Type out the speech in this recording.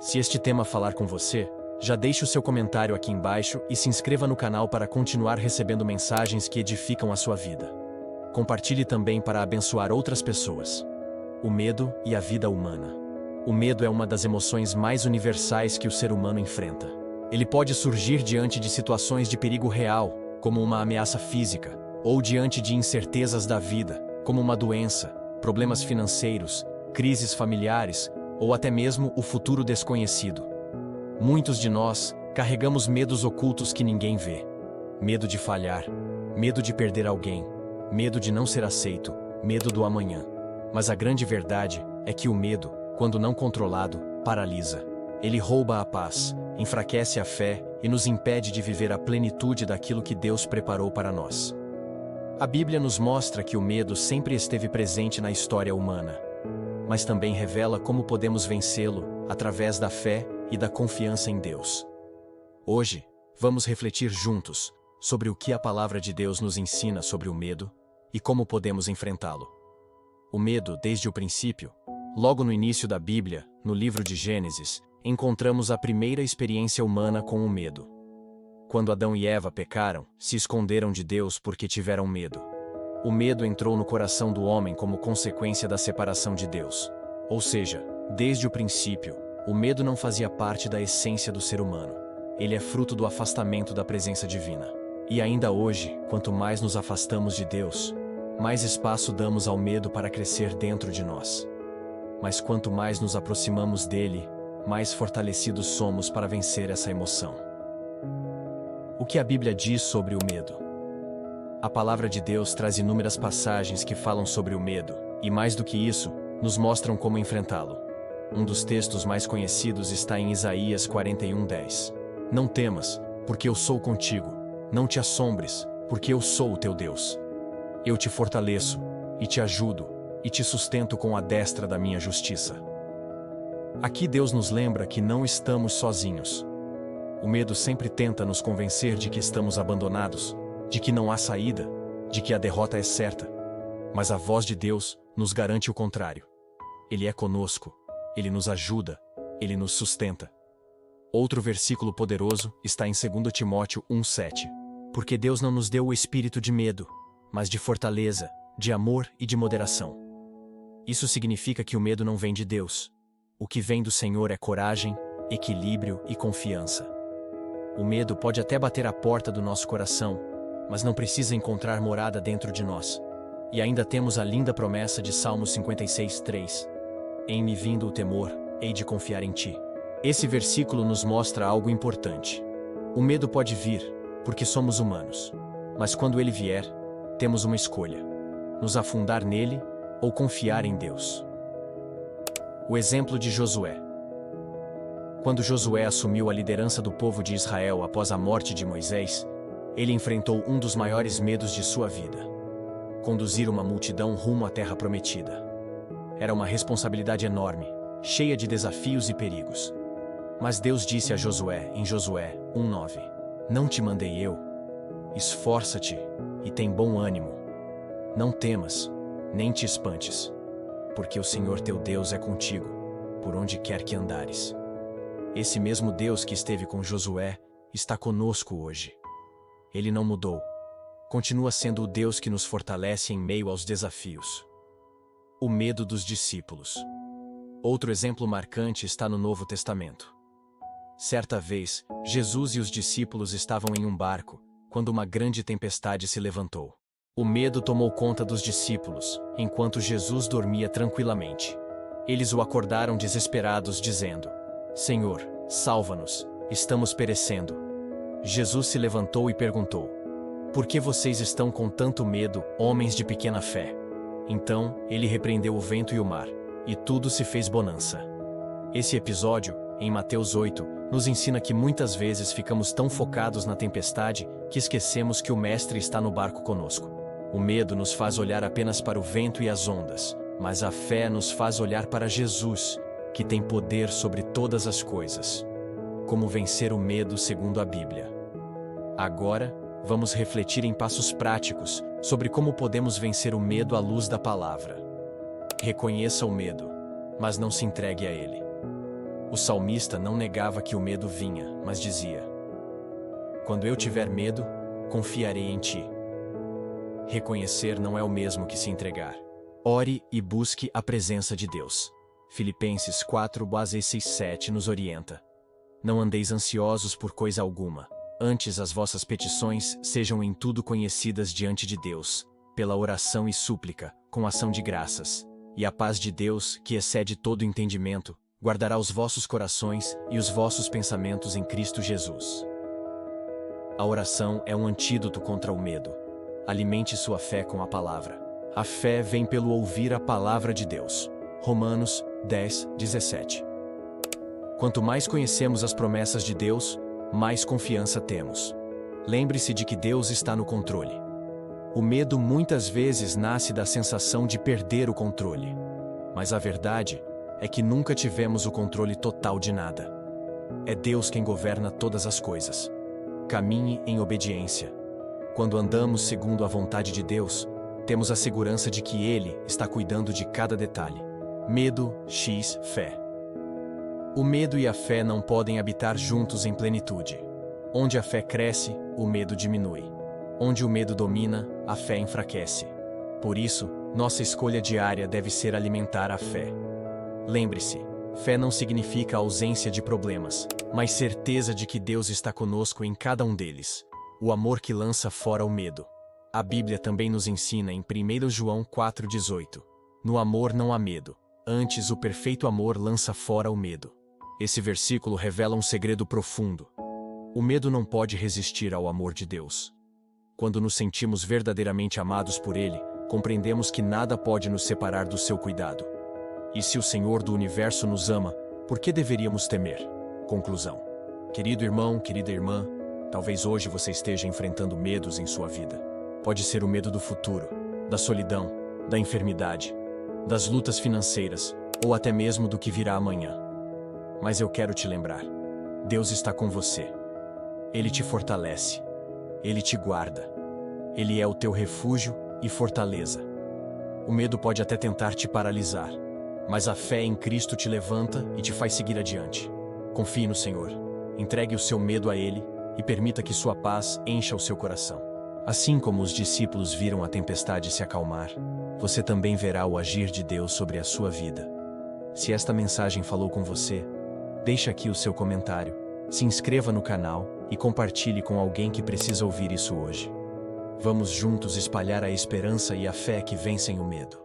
Se este tema falar com você, já deixe o seu comentário aqui embaixo e se inscreva no canal para continuar recebendo mensagens que edificam a sua vida. Compartilhe também para abençoar outras pessoas. O medo e a vida humana. O medo é uma das emoções mais universais que o ser humano enfrenta. Ele pode surgir diante de situações de perigo real, como uma ameaça física, ou diante de incertezas da vida, como uma doença, problemas financeiros, crises familiares, ou até mesmo o futuro desconhecido. Muitos de nós carregamos medos ocultos que ninguém vê. Medo de falhar, medo de perder alguém, medo de não ser aceito, medo do amanhã. Mas a grande verdade é que o medo, quando não controlado, paralisa. Ele rouba a paz, enfraquece a fé e nos impede de viver a plenitude daquilo que Deus preparou para nós. A Bíblia nos mostra que o medo sempre esteve presente na história humana, mas também revela como podemos vencê-lo através da fé e da confiança em Deus. Hoje, vamos refletir juntos sobre o que a palavra de Deus nos ensina sobre o medo e como podemos enfrentá-lo. O medo, desde o princípio, logo no início da Bíblia, no livro de Gênesis, encontramos a primeira experiência humana com o medo. Quando Adão e Eva pecaram, se esconderam de Deus porque tiveram medo. O medo entrou no coração do homem como consequência da separação de Deus. Ou seja, desde o princípio, o medo não fazia parte da essência do ser humano. Ele é fruto do afastamento da presença divina. E ainda hoje, quanto mais nos afastamos de Deus, mais espaço damos ao medo para crescer dentro de nós. Mas quanto mais nos aproximamos dele, mais fortalecidos somos para vencer essa emoção. O que a Bíblia diz sobre o medo? A palavra de Deus traz inúmeras passagens que falam sobre o medo, e mais do que isso, nos mostram como enfrentá-lo. Um dos textos mais conhecidos está em Isaías 41:10. Não temas, porque eu sou contigo. Não te assombres, porque eu sou o teu Deus. Eu te fortaleço, e te ajudo, e te sustento com a destra da minha justiça. Aqui Deus nos lembra que não estamos sozinhos. O medo sempre tenta nos convencer de que estamos abandonados, de que não há saída, de que a derrota é certa. Mas a voz de Deus nos garante o contrário. Ele é conosco, Ele nos ajuda, Ele nos sustenta. Outro versículo poderoso está em 2 Timóteo 1:7. Porque Deus não nos deu o espírito de medo, mas de fortaleza, de amor e de moderação. Isso significa que o medo não vem de Deus. O que vem do Senhor é coragem, equilíbrio e confiança. O medo pode até bater à porta do nosso coração, mas não precisa encontrar morada dentro de nós. E ainda temos a linda promessa de Salmos 56:3. Em me vindo o temor, hei de confiar em ti. Esse versículo nos mostra algo importante. O medo pode vir, porque somos humanos. Mas quando ele vier, temos uma escolha: nos afundar nele ou confiar em Deus. O exemplo de Josué. Quando Josué assumiu a liderança do povo de Israel após a morte de Moisés, ele enfrentou um dos maiores medos de sua vida: conduzir uma multidão rumo à terra prometida. Era uma responsabilidade enorme, cheia de desafios e perigos. Mas Deus disse a Josué, em Josué 1:9, não te mandei eu? Esforça-te e tem bom ânimo. Não temas, nem te espantes, porque o Senhor teu Deus é contigo, por onde quer que andares. Esse mesmo Deus que esteve com Josué está conosco hoje. Ele não mudou. Continua sendo o Deus que nos fortalece em meio aos desafios. O medo dos discípulos. Outro exemplo marcante está no Novo Testamento. Certa vez, Jesus e os discípulos estavam em um barco, quando uma grande tempestade se levantou. O medo tomou conta dos discípulos, enquanto Jesus dormia tranquilamente. Eles o acordaram desesperados, dizendo: Senhor, salva-nos, estamos perecendo. Jesus se levantou e perguntou: Por que vocês estão com tanto medo, homens de pequena fé? Então, ele repreendeu o vento e o mar, e tudo se fez bonança. Esse episódio, em Mateus 8, nos ensina que muitas vezes ficamos tão focados na tempestade que esquecemos que o Mestre está no barco conosco. O medo nos faz olhar apenas para o vento e as ondas, mas a fé nos faz olhar para Jesus, que tem poder sobre todas as coisas. Como vencer o medo segundo a Bíblia. Agora, vamos refletir em passos práticos sobre como podemos vencer o medo à luz da palavra. Reconheça o medo, mas não se entregue a ele. O salmista não negava que o medo vinha, mas dizia: quando eu tiver medo, confiarei em ti. Reconhecer não é o mesmo que se entregar. Ore e busque a presença de Deus. Filipenses 4:6-7 nos orienta. Não andeis ansiosos por coisa alguma. Antes as vossas petições sejam em tudo conhecidas diante de Deus, pela oração e súplica, com ação de graças. E a paz de Deus, que excede todo entendimento, guardará os vossos corações e os vossos pensamentos em Cristo Jesus. A oração é um antídoto contra o medo. Alimente sua fé com a palavra. A fé vem pelo ouvir a palavra de Deus. Romanos 10:17. Quanto mais conhecemos as promessas de Deus, mais confiança temos. Lembre-se de que Deus está no controle. O medo muitas vezes nasce da sensação de perder o controle. Mas a verdade é que nunca tivemos o controle total de nada. É Deus quem governa todas as coisas. Caminhe em obediência. Quando andamos segundo a vontade de Deus, temos a segurança de que Ele está cuidando de cada detalhe. Medo x fé. O medo e a fé não podem habitar juntos em plenitude. Onde a fé cresce, o medo diminui. Onde o medo domina, a fé enfraquece. Por isso, nossa escolha diária deve ser alimentar a fé. Lembre-se, fé não significa ausência de problemas, mas certeza de que Deus está conosco em cada um deles. O amor que lança fora o medo. A Bíblia também nos ensina em 1 João 4,18. No amor não há medo, antes o perfeito amor lança fora o medo. Esse versículo revela um segredo profundo. O medo não pode resistir ao amor de Deus. Quando nos sentimos verdadeiramente amados por Ele, compreendemos que nada pode nos separar do seu cuidado. E se o Senhor do Universo nos ama, por que deveríamos temer? Conclusão. Querido irmão, querida irmã, talvez hoje você esteja enfrentando medos em sua vida. Pode ser o medo do futuro, da solidão, da enfermidade, das lutas financeiras, ou até mesmo do que virá amanhã. Mas eu quero te lembrar, Deus está com você. Ele te fortalece. Ele te guarda. Ele é o teu refúgio e fortaleza. O medo pode até tentar te paralisar, mas a fé em Cristo te levanta e te faz seguir adiante. Confie no Senhor. Entregue o seu medo a Ele e permita que sua paz encha o seu coração. Assim como os discípulos viram a tempestade se acalmar, você também verá o agir de Deus sobre a sua vida. Se esta mensagem falou com você, deixe aqui o seu comentário, se inscreva no canal e compartilhe com alguém que precisa ouvir isso hoje. Vamos juntos espalhar a esperança e a fé que vencem o medo.